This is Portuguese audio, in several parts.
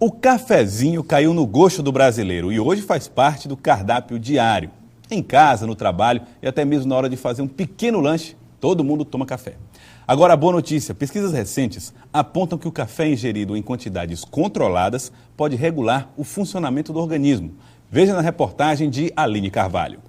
O cafezinho caiu no gosto do brasileiro e hoje faz parte do cardápio diário. Em casa, no trabalho e até mesmo na hora de fazer um pequeno lanche, todo mundo toma café. Agora, a boa notícia, pesquisas recentes apontam que o café ingerido em quantidades controladas pode regular o funcionamento do organismo. Veja na reportagem de Aline Carvalho.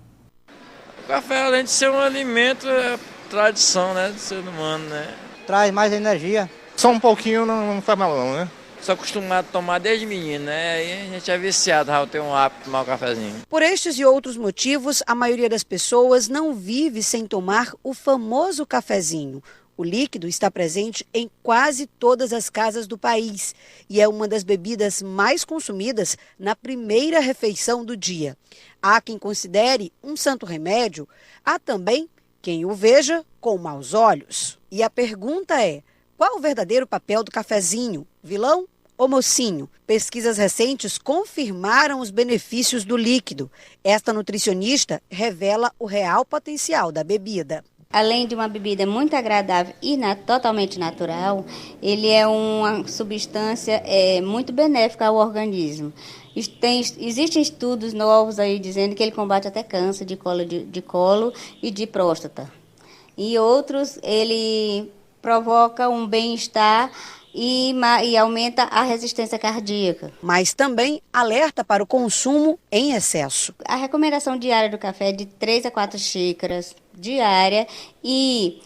O café, além de ser um alimento, é tradição, né, do ser humano, né? Traz mais energia. Só um pouquinho não faz mal não, né? Sou acostumado a tomar desde menino, né? Aí a gente é viciado, já tem um hábito de tomar um cafezinho. Por estes e outros motivos, a maioria das pessoas não vive sem tomar o famoso cafezinho. O líquido está presente em quase todas as casas do país e é uma das bebidas mais consumidas na primeira refeição do dia. Há quem considere um santo remédio, há também quem o veja com maus olhos. E a pergunta é: qual o verdadeiro papel do cafezinho? Vilão ou mocinho? Pesquisas recentes confirmaram os benefícios do líquido. Esta nutricionista revela o real potencial da bebida. Além de uma bebida muito agradável e totalmente natural, ele é uma substância muito benéfica ao organismo. Existem estudos novos aí dizendo que ele combate até câncer de colo e de próstata. E outros, ele provoca um bem-estar e aumenta a resistência cardíaca. Mas também alerta para o consumo em excesso. A recomendação diária do café é de 3 a 4 xícaras diária e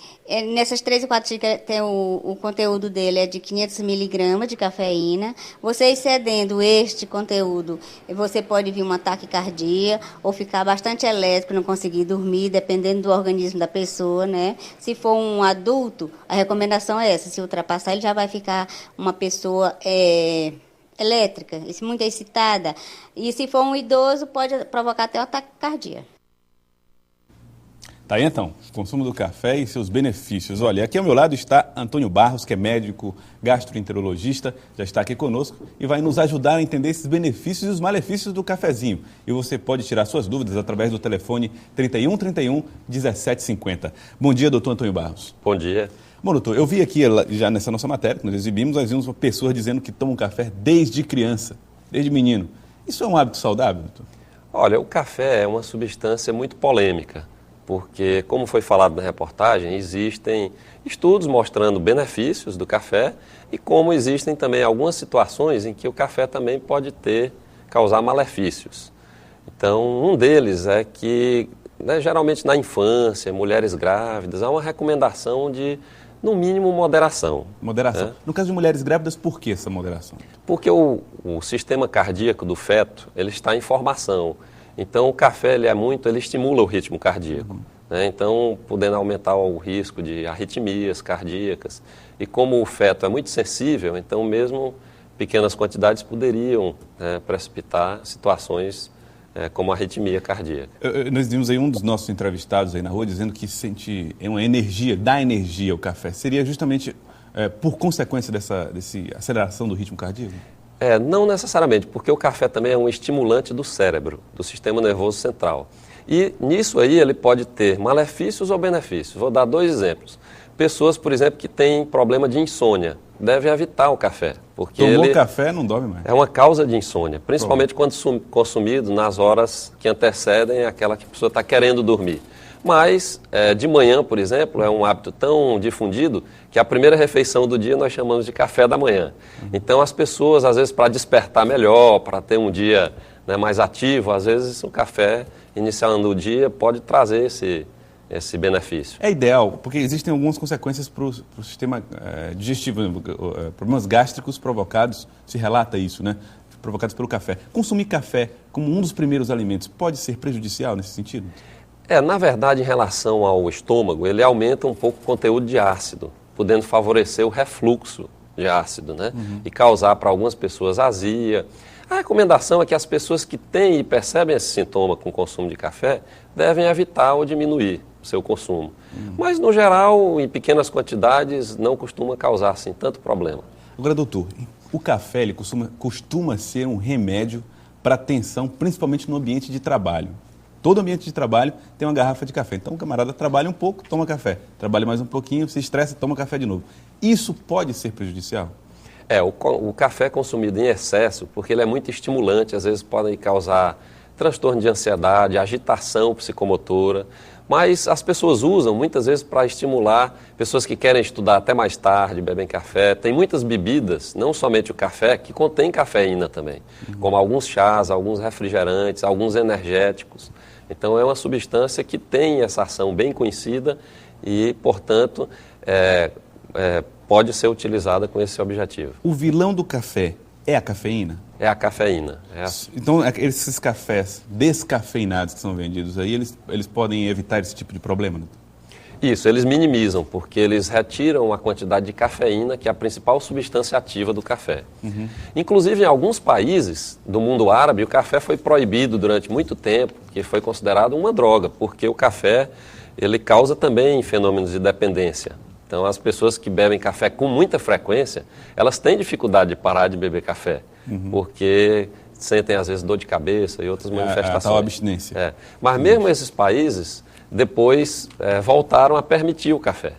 nessas 3 a 4 xícaras tem o conteúdo dele é de 500 miligramas de cafeína. Você excedendo este conteúdo, você pode vir um ataque cardíaco ou ficar bastante elétrico, não conseguir dormir, dependendo do organismo da pessoa, né? Se for um adulto, a recomendação é essa, se ultrapassar ele já vai ficar uma pessoa elétrica, muito excitada. E se for um idoso, pode provocar até um ataque cardíaco. Tá aí então, o consumo do café e seus benefícios. Olha, aqui ao meu lado está Antônio Barros, que é médico gastroenterologista, já está aqui conosco e vai nos ajudar a entender esses benefícios e os malefícios do cafezinho. E você pode tirar suas dúvidas através do telefone 31 31 17 50. Bom dia, doutor Antônio Barros. Bom dia. Bom, doutor, eu vi aqui já nessa nossa matéria que nós exibimos, nós vimos pessoas dizendo que tomam café desde criança, desde menino. Isso é um hábito saudável, doutor? Olha, o café é uma substância muito polêmica, porque, como foi falado na reportagem, existem estudos mostrando benefícios do café e como existem também algumas situações em que o café também pode causar malefícios. Então, um deles é que, geralmente na infância, mulheres grávidas, há uma recomendação de, no mínimo, moderação. Moderação. No caso de mulheres grávidas, por que essa moderação? Porque o sistema cardíaco do feto, ele está em formação. Então, o café, ele estimula o ritmo cardíaco, né? Então, podendo aumentar o risco de arritmias cardíacas. E como o feto é muito sensível, então mesmo pequenas quantidades poderiam precipitar situações como arritmia cardíaca. Nós vimos aí um dos nossos entrevistados aí na rua dizendo que sente uma energia, dá energia ao café. Seria justamente por consequência dessa aceleração do ritmo cardíaco? Não necessariamente, porque o café também é um estimulante do cérebro, do sistema nervoso central. E nisso aí ele pode ter malefícios ou benefícios. Vou dar 2 exemplos. Pessoas, por exemplo, que têm problema de insônia, devem evitar o café. Porque Tomou café, não dorme mais. É uma causa de insônia, principalmente quando consumido nas horas que antecedem aquela que a pessoa está querendo dormir. Mas, de manhã, por exemplo, é um hábito tão difundido que a primeira refeição do dia nós chamamos de café da manhã. Então, as pessoas, às vezes, para despertar melhor, para ter um dia mais ativo, às vezes o café, iniciando o dia, pode trazer esse benefício. É ideal, porque existem algumas consequências para o sistema digestivo, problemas gástricos provocados, se relata isso, né? Provocados pelo café. Consumir café como um dos primeiros alimentos pode ser prejudicial nesse sentido? Na verdade, em relação ao estômago, ele aumenta um pouco o conteúdo de ácido, podendo favorecer o refluxo de ácido, né? E causar para algumas pessoas azia. A recomendação é que as pessoas que têm e percebem esse sintoma com o consumo de café devem evitar ou diminuir o seu consumo. Mas, no geral, em pequenas quantidades, não costuma causar assim, tanto problema. Agora, doutor, o café ele costuma ser um remédio para a tensão, principalmente no ambiente de trabalho. Todo ambiente de trabalho tem uma garrafa de café. Então o camarada trabalha um pouco, toma café. Trabalha mais um pouquinho, se estressa, toma café de novo. Isso pode ser prejudicial? O café consumido em excesso, porque ele é muito estimulante, às vezes pode causar transtorno de ansiedade, agitação psicomotora, mas as pessoas usam muitas vezes para estimular pessoas que querem estudar até mais tarde, bebem café. Tem muitas bebidas, não somente o café, que contém cafeína também, como alguns chás, alguns refrigerantes, alguns energéticos. Então é uma substância que tem essa ação bem conhecida e, portanto, pode ser utilizada com esse objetivo. O vilão do café é a cafeína? É a cafeína. Então, esses cafés descafeinados que são vendidos aí, eles podem evitar esse tipo de problema? Isso, eles minimizam, porque eles retiram a quantidade de cafeína, que é a principal substância ativa do café. Inclusive, em alguns países do mundo árabe, o café foi proibido durante muito tempo, que foi considerado uma droga, porque o café ele causa também fenômenos de dependência. Então, as pessoas que bebem café com muita frequência, elas têm dificuldade de parar de beber café, porque sentem, às vezes, dor de cabeça e outras manifestações. A tal abstinência. Mas mesmo esses países, depois, voltaram a permitir o café.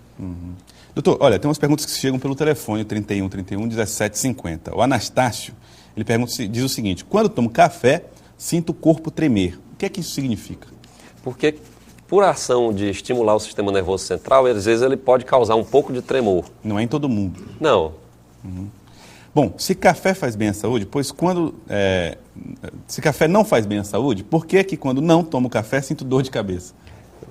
Doutor, olha, tem umas perguntas que chegam pelo telefone, 31 31 17 50. O Anastácio, ele diz o seguinte: quando tomo café, sinto o corpo tremer. O que é que isso significa? Porque, por ação de estimular o sistema nervoso central, às vezes ele pode causar um pouco de tremor. Não é em todo mundo. Não. Bom, se café faz bem à saúde, pois se café não faz bem à saúde, por que quando não tomo café sinto dor de cabeça?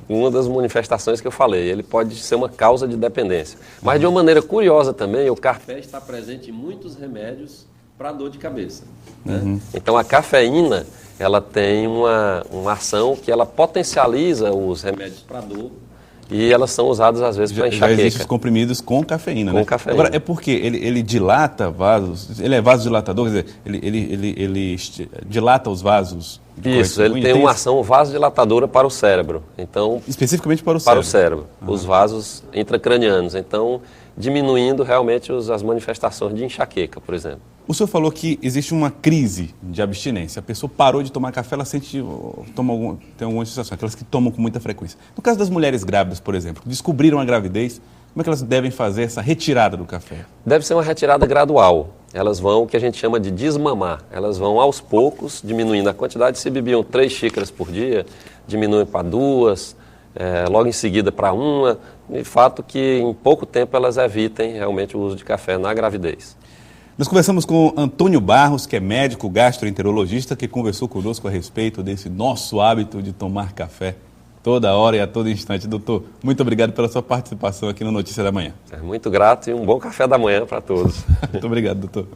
Uma das manifestações que eu falei, ele pode ser uma causa de dependência. Mas de uma maneira curiosa também, o café está presente em muitos remédios para dor de cabeça. Né? Então a cafeína, ela tem uma ação que ela potencializa os remédios para dor e elas são usadas às vezes para enxaqueca. Já existem os comprimidos com cafeína, com né? cafeína. Agora, é porque ele dilata vasos, ele é vasodilatador, quer dizer, ele dilata os vasos. Isso, ele tem uma ação vasodilatadora para o cérebro. Então, especificamente para o cérebro. Para o cérebro, os vasos intracranianos. Então, diminuindo realmente as manifestações de enxaqueca, por exemplo. O senhor falou que existe uma crise de abstinência. A pessoa parou de tomar café, ela tem alguma sensação, aquelas que tomam com muita frequência. No caso das mulheres grávidas, por exemplo, que descobriram a gravidez, como é que elas devem fazer essa retirada do café? Deve ser uma retirada gradual. Elas vão, o que a gente chama de desmamar. Elas vão aos poucos diminuindo a quantidade. Se bebiam 3 xícaras por dia, diminuem para 2, logo em seguida para 1. De fato que em pouco tempo elas evitem realmente o uso de café na gravidez. Nós conversamos com Antônio Barros, que é médico gastroenterologista, que conversou conosco a respeito desse nosso hábito de tomar café toda hora e a todo instante. Doutor, muito obrigado pela sua participação aqui no Notícia da Manhã. Muito grato e um bom café da manhã para todos. Muito obrigado, doutor.